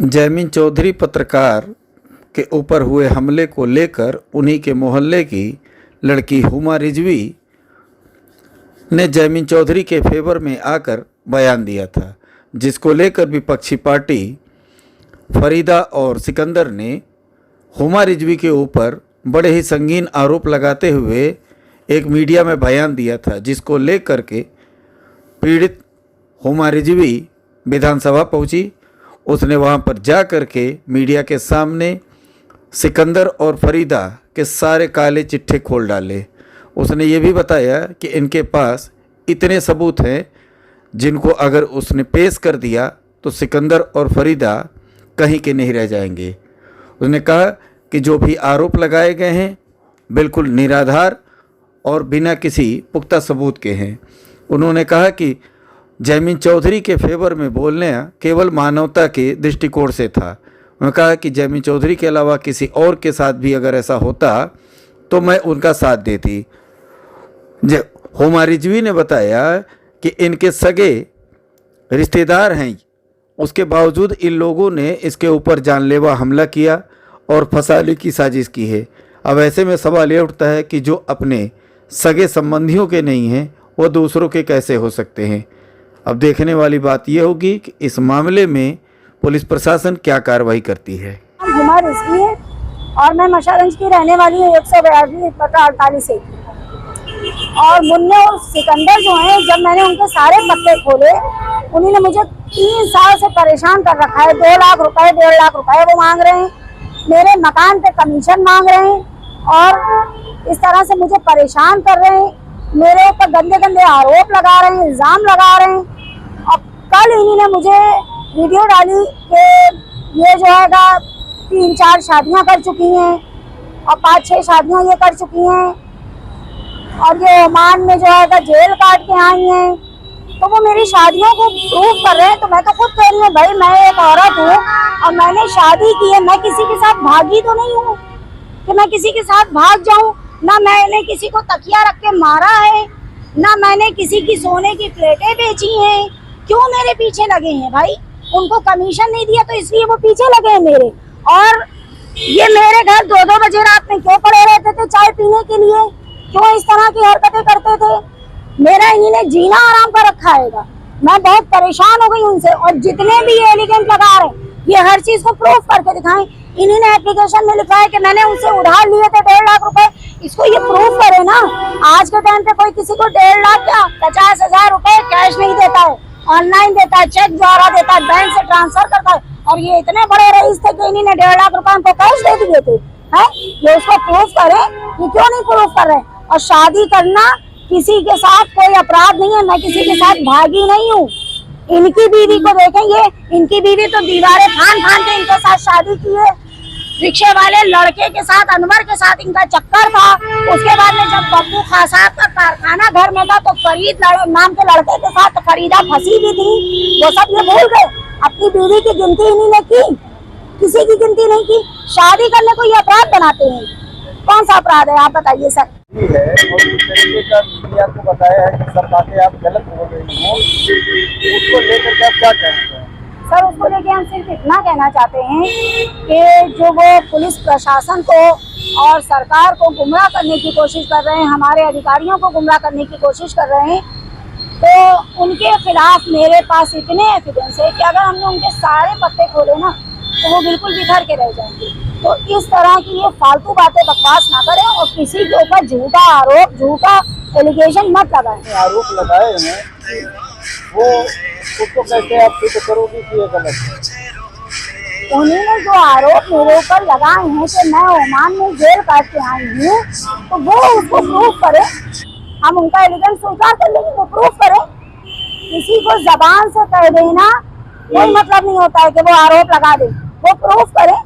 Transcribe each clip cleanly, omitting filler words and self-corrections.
जैमीन चौधरी पत्रकार के ऊपर हुए हमले को लेकर उन्हीं के मोहल्ले की लड़की हुमा रिजवी ने जैमीन चौधरी के फेवर में आकर बयान दिया था, जिसको लेकर विपक्षी पार्टी फरीदा और सिकंदर ने हुमा रिजवी के ऊपर बड़े ही संगीन आरोप लगाते हुए एक मीडिया में बयान दिया था, जिसको लेकर के पीड़ित हुमा रिजवी विधानसभा पहुंची। उसने वहां पर जा कर के मीडिया के सामने सिकंदर और फरीदा के सारे काले चिट्ठे खोल डाले। उसने ये भी बताया कि इनके पास इतने सबूत हैं जिनको अगर उसने पेश कर दिया तो सिकंदर और फरीदा कहीं के नहीं रह जाएंगे। उसने कहा कि जो भी आरोप लगाए गए हैं बिल्कुल निराधार और बिना किसी पुख्ता सबूत के हैं। उन्होंने कहा कि जैमीन चौधरी के फेवर में बोलना केवल मानवता के दृष्टिकोण से था। उन्होंने कहा कि जैमीन चौधरी के अलावा किसी और के साथ भी अगर ऐसा होता तो मैं उनका साथ देती। हुमा रिजवी ने बताया कि इनके सगे रिश्तेदार हैं, उसके बावजूद इन लोगों ने इसके ऊपर जानलेवा हमला किया और फंसाने की साजिश की है। अब ऐसे में सवाल ये उठता है कि जो अपने सगे संबंधियों के नहीं हैं वो दूसरों के कैसे हो सकते हैं। अब देखने वाली बात यह होगी कि इस मामले में पुलिस प्रशासन क्या कार्रवाई करती है। हुमा रिजवी है और मैं मशागंज की रहने वाली हूँ, 142 से। और मुन्ने और सिकंदर जो हैं, जब मैंने उनके सारे पत्ते खोले, उन्होंने मुझे 3 साल से परेशान कर रखा है। 2 लाख रुपए 1.5 लाख रुपए वो मांग रहे हैं, मेरे मकान पे कमीशन मांग रहे हैं और इस तरह से मुझे परेशान कर रहे हैं। मेरे ऊपर गंदे गंदे आरोप लगा रहे हैं, इल्ज़ाम लगा रहे हैं। और कल इन्होंने मुझे वीडियो डाली कि ये जो है 3-4 शादियां कर चुकी हैं और 5-6 शादियां ये कर चुकी हैं और ये ओमान में जो है जेल काट के आई हैं। तो वो मेरी शादियों को प्रूव कर रहे हैं। तो मैं तो खुद कह रही हूँ, भाई मैं एक औरत हूँ और मैंने शादी की है, मैं किसी के साथ भागी तो नहीं हूँ कि मैं किसी के साथ भाग जाऊँ। ना मैंने किसी को तकिया रख के मारा है, ना मैंने किसी की सोने की प्लेटें बेची हैं। क्यों मेरे पीछे लगे हैं भाई? उनको कमीशन नहीं दिया तो इसलिए वो पीछे लगे हैं मेरे। और ये मेरे घर 2-2 बजे रात में क्यों पड़े रहते थे चाय पीने के लिए? क्यों इस तरह की हरकतें करते थे? मेरा इन्हें जीना आराम कर रखा है। मैं बहुत परेशान हो गई उनसे। और जितने भी ये एलिगेंट लगा रहे हैं, ये हर चीज को प्रूफ करके दिखाएं। इन्होंने एप्लीकेशन में लिखा है कि मैंने उनसे उधार लिए थे 1.5 लाख रुपए। इसको ये प्रूफ करे ना। आज के टाइम पे कोई किसी को 1.5 लाख क्या 50,000 रुपए कैश नहीं देता है, ऑनलाइन देता है, चेक द्वारा देता है, बैंक से ट्रांसफर करता है। और ये इतने बड़े रईस थे कि इन्होंने 1.5 लाख रुपए उनको कैश दे दिए थे। ये उसको प्रूफ करे, ये क्यों नहीं प्रूफ कर रहे? और शादी करना किसी के साथ कोई अपराध नहीं है। मैं किसी के साथ भागी नहीं हूँ। इनकी बीवी को देखेंगे, इनकी बीवी तो दीवारें फान फान के इनके साथ शादी की है। रिक्शे वाले लड़के के साथ, अनवर के साथ इनका चक्कर था। उसके बाद में जब बब्बू खां साहब का कारखाना घर में था तो फरीद नाम के लड़के के साथ फरीदा फंसी भी थी। वो सब ये भूल गए। अपनी बीवी की गिनती इन्होंने की, किसी की गिनती नहीं की। शादी करने को ये अपराध बनाते हैं। कौन सा अपराध है आप बताइए सर? है और इस तरीके का मीडिया को बताया है कि सर बातें आप गलत बोल रही हो, उसको लेकर के आप क्या कहते हैं? सर उसको लेके हम सिर्फ इतना कहना चाहते हैं कि जो वो पुलिस प्रशासन को और सरकार को गुमराह करने की कोशिश कर रहे हैं, हमारे अधिकारियों को गुमराह करने की कोशिश कर रहे हैं, तो उनके खिलाफ मेरे पास इतने एविडेंस है कि अगर हमने उनके सारे पत्ते खोले ना तो वो बिल्कुल बिखर के रह जाएंगे। तो इस तरह की ये फालतू बातें बकवास ना करें और किसी के ऊपर झूठा आरोप, झूठा एलिगेशन मत लगाएं। आरोप लगाए हैं वो उसको कैसे आप सिद्ध करोगे कि ये गलत है? उन्होंने जो आरोप मेरे ऊपर लगाए हैं कि मैं ओमान में जेल काट के आई हूँ, तो वो उसको प्रूफ करे। हम उनका एलिगेंस स्वीकार कर लेंगे, वो प्रूफ करे। किसी को जबान से कह देना कोई मतलब नहीं होता है कि वो आरोप लगा दे, वो प्रूफ करे।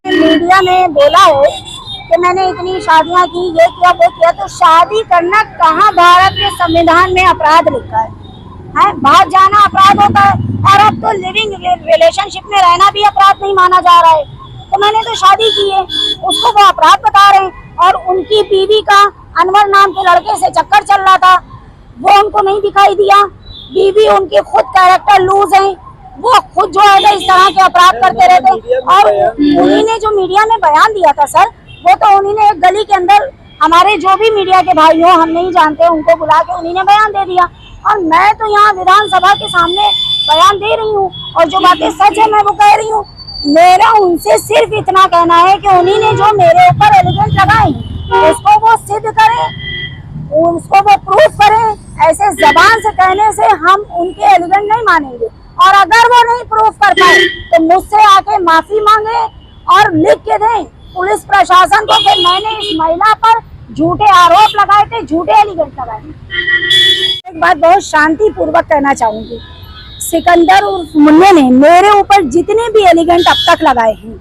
मीडिया ने बोला है कि मैंने इतनी शादियां की, ये किया वो किया, तो शादी करना कहाँ भारत के संविधान में अपराध लिखा है? बाहर जाना अपराध होता है और अब तो लिविंग रिलेशनशिप में रहना भी अपराध नहीं माना जा रहा है। तो मैंने तो शादी की है, उसको वो अपराध बता रहे हैं। और उनकी बीवी का अनवर नाम के लड़के से चक्कर चल रहा था, वो उनको नहीं दिखाई दिया। बीवी उनकी खुद कैरेक्टर लूज है, वो खुद जो है इस तरह के अपराध करते रहते। और उन्हीं ने जो मीडिया में बयान दिया था सर, वो तो उन्हीं ने एक गली के अंदर हमारे जो भी मीडिया के भाई हो, हम नहीं जानते, उनको बुला के उन्हीं ने बयान दे दिया। और मैं तो यहाँ विधानसभा के सामने बयान दे रही हूँ और जो बातें सच है मैं वो कह रही हूँ। मेरा उनसे सिर्फ इतना कहना है कि उन्हीं ने जो मेरे ऊपर एलिगेंट लगाए उसको वो सिद्ध करें, उसको वो प्रूफ करें। ऐसे जबान से कहने से हम उनके एलिगेंट नहीं मानेंगे। और अगर वो नहीं प्रूफ कर पाए तो मुझसे आके माफी मांगे और लिख के दें पुलिस प्रशासन को कि मैंने इस महिला पर झूठे आरोप लगाए थे, झूठे एलिगेंट लगाए। एक बात बहुत शांति पूर्वक कहना चाहूंगी, सिकंदर उर्फ मुन्ने ने मेरे ऊपर जितने भी एलिगेंट अब तक लगाए हैं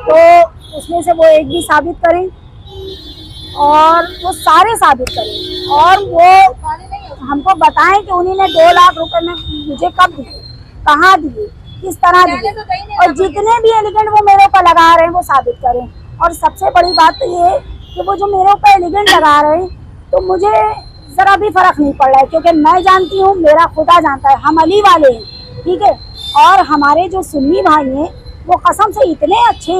तो उसमें से वो एक भी साबित करें और वो सारे साबित करें और वो हमको बताएं कि उन्होंने 2 लाख रुपए में मुझे कब दिए, कहाँ दिए, किस तरह दिए, और जितने भी एलिगेंट वो मेरे ऊपर लगा रहे हैं वो साबित करें। और सबसे बड़ी बात तो ये है कि वो जो मेरे ऊपर एलिगेंट लगा रहे हैं तो मुझे जरा भी फर्क नहीं पड़ रहा है, क्योंकि मैं जानती हूँ, मेरा खुदा जानता है, हम अली वाले हैं, ठीक है। और हमारे जो सुन्नी भाई हैं वो कसम से इतने अच्छे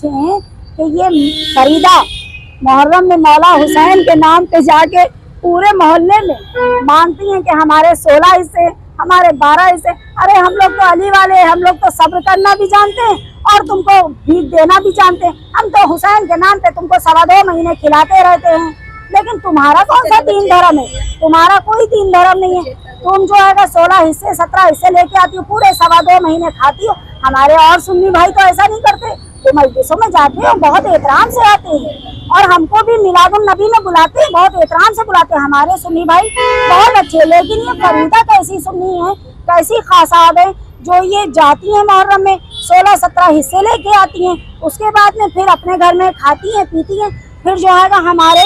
हैं कि ये फरीदा मुहर्रम में मौला हुसैन के नाम पे जाके पूरे मोहल्ले में मांगती हैं कि हमारे 16 हिस्से, हमारे 12 हिस्से। अरे हम लोग तो अली वाले हैं, हम लोग तो सब्र करना भी जानते हैं और तुमको भीख देना भी जानते हैं। हम तो हुसैन के नाम पे तुमको 2.25 महीने खिलाते रहते हैं, लेकिन तुम्हारा कौन सा दीन धर्म है? तुम्हारा कोई दीन धर्म नहीं है। तुम जो है 16 हिस्से 17 हिस्से लेके आती हो, पूरे 2.25 महीने खाती हो। हमारे और सुन्नी भाई तो ऐसा नहीं करते, तो मजलिसों में जाते हो, बहुत एहतराम से आते हैं और हमको भी मिलादुन नबी में बुलाते हैं, बहुत एहतराम से बुलाते हैं। हमारे सुन्नी भाई बहुत अच्छे। लेकिन ये फरीदा कैसी सुन्नी है, कैसी खासाब है जो ये जाती है मुहर्रम में 16-17 हिस्से लेके आती हैं, उसके बाद में फिर अपने घर में खाती हैं पीती हैं, फिर जो है हमारे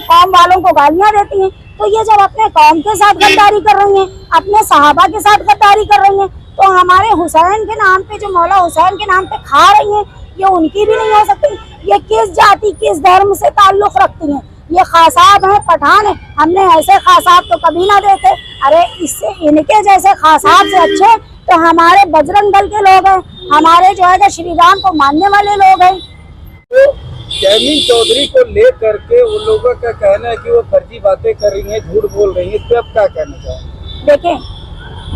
कौम वालों को गालियां देती हैं। तो ये जब अपने कौम के साथ गद्दारी कर रही हैं, अपने सहाबा के साथ गद्दारी कर रही हैं, तो हमारे हुसैन के नाम पे, जो मौला हुसैन के नाम पे खा रही हैं, ये उनकी भी नहीं हो सकती। ये किस जाति किस धर्म से ताल्लुक रखती हैं? ये खासाब हैं, पठान है। हमने ऐसे खासाब तो कभी ना देखे। अरे इससे इनके जैसे खासाब से अच्छे तो हमारे बजरंग दल के लोग हैं, हमारे जो है श्री राम को मानने वाले लोग हैं। जैमिन चौधरी को लेकर के उन लोगों का कहना है कि वो फर्जी बातें कर रही हैं, झूठ बोल रही हैं, इस पे आप क्या कहना चाहेंगे? देखें,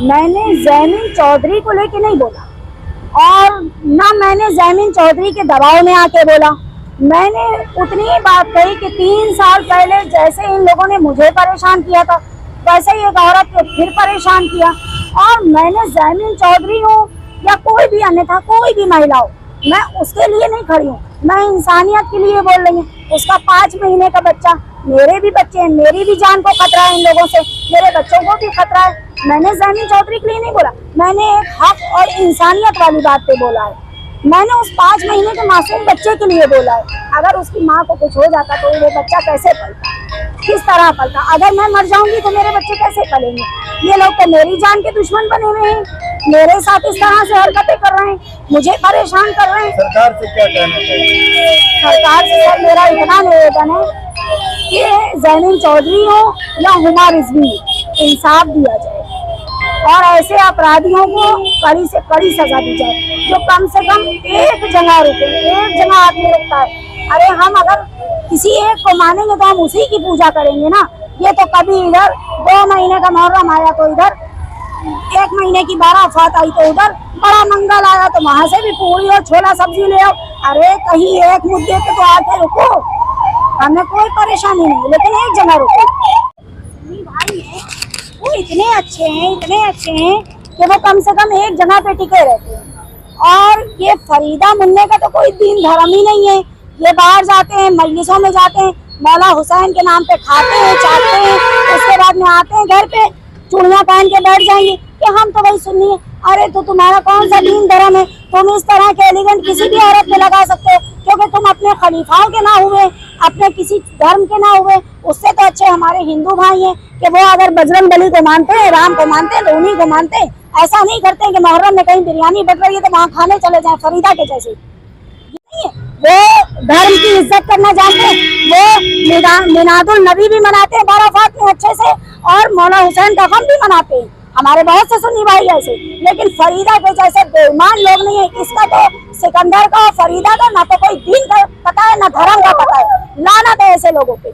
मैंने जैमिन चौधरी को लेके नहीं बोला और ना मैंने जैमिन चौधरी के दबाव में आके बोला। मैंने उतनी ही बात कही कि 3 साल पहले जैसे इन लोगों ने मुझे परेशान किया था, वैसे ही एक औरत को फिर परेशान किया। और मैंने जैमिन चौधरी हो या कोई भी अन्यथा कोई भी महिला हो, मैं उसके लिए नहीं खड़ी हूँ, मैं इंसानियत के लिए बोल रही हूँ। उसका 5 महीने का बच्चा, मेरे भी बच्चे हैं, मेरी भी जान को खतरा है, इन लोगों से मेरे बच्चों को भी खतरा है। मैंने जैमिन चौधरी के लिए नहीं बोला, मैंने एक हक और इंसानियत वाली बात पे बोला है। मैंने उस 5 महीने के मासूम बच्चे के लिए बोला है। अगर उसकी माँ को कुछ हो जाता तो वो बच्चा कैसे पलता, किस तरह पलता? अगर मैं मर जाऊंगी तो मेरे बच्चे कैसे पलेंगे? ये लोग तो मेरी जान के दुश्मन बने हुए हैं, मेरे साथ इस तरह से हरकतें कर रहे हैं, मुझे परेशान कर रहे हैं। सरकार से क्या कहना चाहिए? सरकार से सर मेरा इतना निवेदन है कि जैमिन चौधरी हो या हुमा रिजवी, इंसाफ दिया जाए और ऐसे अपराधियों को कड़ी से कड़ी सजा दी जाए, जो कम से कम एक जगह रुके, एक जगह आदमी रुकता है। अरे हम अगर किसी एक को मानेंगे तो हम उसी की पूजा करेंगे ना। ये तो कभी इधर 2 महीने का मुहर्रम आया तो इधर, 1 महीने की 12 फात आई तो उधर, बड़ा मंगल आया तो वहां से भी पूरी और छोला सब्जी ले आओ। अरे कहीं एक मुद्दे पे तो आके रुको, हमें कोई परेशानी नहीं, लेकिन एक जगह रुको। भाई है वो इतने अच्छे हैं कि वो कम से कम एक जगह पे टिके रहते हैं। और ये फरीदा मुन्ने का तो कोई दीन धर्म ही नहीं है। ये बाहर जाते हैं, मजलिसों में जाते हैं, मौला हुसैन के नाम पे खाते हैं, चाटते हैं, उसके बाद में आते हैं घर पे चूड़ियां पहन के बैठ जाएंगे कि हम तो भाई सुन्नी है। अरे तो तुम्हारा कौन सा दीन धर्म है? तुम इस तरह के एलिगेंट किसी भी औरत पे लगा सकते हो, क्योंकि तुम अपने खलीफाओं के ना हुए, अपने किसी धर्म के ना हुए। उससे तो अच्छे हमारे हिंदू भाई हैं कि वो अगर बजरंग बली को मानते हैं, राम को मानते हैं, तो उन्हीं को मानते हैं। ऐसा नहीं करते हैं कि मुहर्रम में कहीं बिरयानी बट रही है तो वहाँ खाने चले जाएं फरीदा के जैसे। वो धर्म की इज्जत करना जानते हैं, वो मिलादुल नबी भी मनाते हैं 12 फात में अच्छे से, और मौला हुसैन का गम भी मनाते हैं। हमारे बहुत से सुन्नी भाई ऐसे, लेकिन फरीदा के जैसे बेईमान लोग नहीं है। इसका तो सिकंदर का और फरीदा का ना तो कोई दीन का पता है ना धर्म का पता है। लानत है ऐसे लोगों पे।